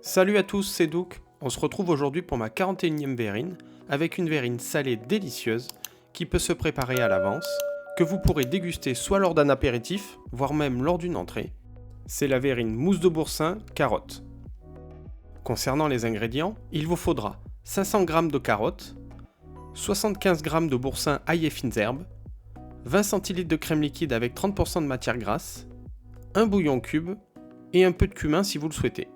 Salut à tous, c'est Douk. On se retrouve aujourd'hui pour ma 41e verrine, avec une verrine salée délicieuse qui peut se préparer à l'avance, que vous pourrez déguster soit lors d'un apéritif, voire même lors d'une entrée. C'est la verrine mousse de boursin carotte. Concernant les ingrédients, il vous faudra 500 g de carottes, 75 g de boursin ail et fines herbes, 20 cl de crème liquide avec 30% de matière grasse, un bouillon cube et un peu de cumin si vous le souhaitez.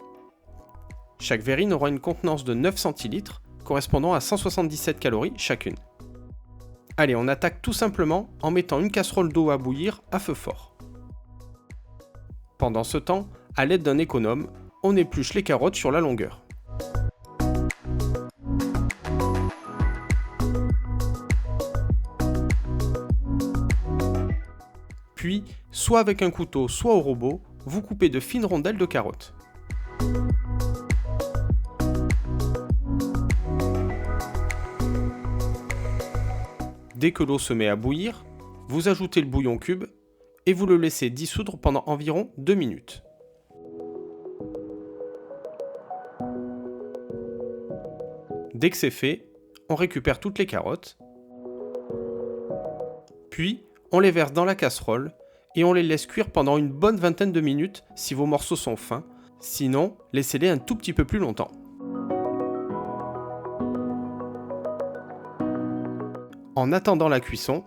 Chaque verrine aura une contenance de 9 centilitres, correspondant à 177 calories chacune. Allez, on attaque tout simplement en mettant une casserole d'eau à bouillir à feu fort. Pendant ce temps, à l'aide d'un économe, on épluche les carottes sur la longueur. Puis, soit avec un couteau, soit au robot, vous coupez de fines rondelles de carottes. Dès que l'eau se met à bouillir, vous ajoutez le bouillon cube et vous le laissez dissoudre pendant environ 2 minutes. Dès que c'est fait, on récupère toutes les carottes, puis on les verse dans la casserole et on les laisse cuire pendant une bonne vingtaine de minutes si vos morceaux sont fins, sinon laissez-les un tout petit peu plus longtemps. En attendant la cuisson,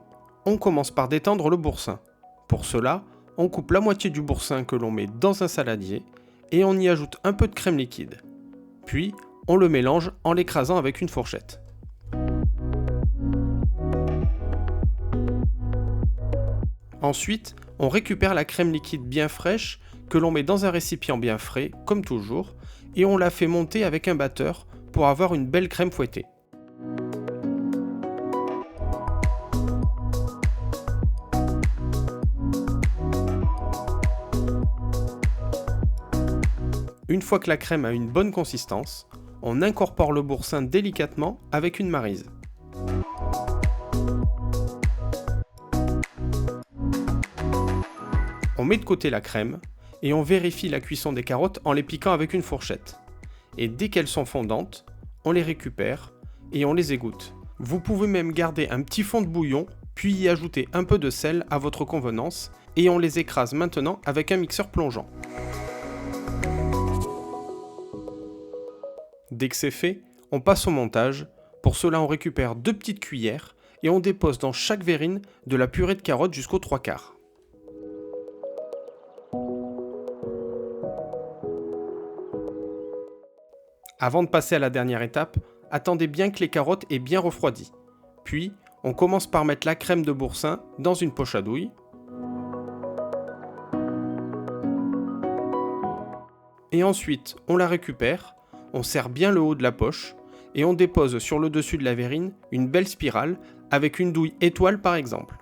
on commence par détendre le boursin. Pour cela, on coupe la moitié du boursin que l'on met dans un saladier et on y ajoute un peu de crème liquide. Puis, on le mélange en l'écrasant avec une fourchette. Ensuite, on récupère la crème liquide bien fraîche que l'on met dans un récipient bien frais, comme toujours, et on la fait monter avec un batteur pour avoir une belle crème fouettée. Une fois que la crème a une bonne consistance, on incorpore le boursin délicatement avec une maryse. On met de côté la crème et on vérifie la cuisson des carottes en les piquant avec une fourchette. Et dès qu'elles sont fondantes, on les récupère et on les égoutte. Vous pouvez même garder un petit fond de bouillon, puis y ajouter un peu de sel à votre convenance et on les écrase maintenant avec un mixeur plongeant. Dès que c'est fait, on passe au montage. Pour cela, on récupère 2 petites cuillères et on dépose dans chaque verrine de la purée de carottes jusqu'aux 3/4. Avant de passer à la dernière étape, attendez bien que les carottes aient bien refroidi. Puis, on commence par mettre la crème de boursin dans une poche à douille. Et ensuite, on la récupère. On serre bien le haut de la poche et on dépose sur le dessus de la verrine une belle spirale avec une douille étoile par exemple.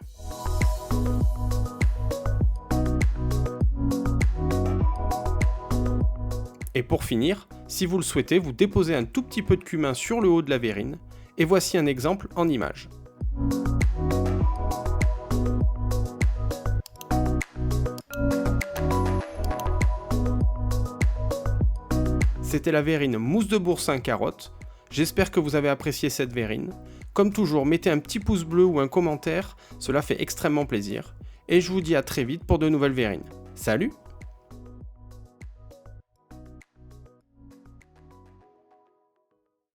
Et pour finir, si vous le souhaitez, vous déposez un tout petit peu de cumin sur le haut de la verrine et voici un exemple en image. C'était la verrine mousse de boursin carotte. J'espère que vous avez apprécié cette verrine. Comme toujours, mettez un petit pouce bleu ou un commentaire, cela fait extrêmement plaisir. Et je vous dis à très vite pour de nouvelles verrines. Salut!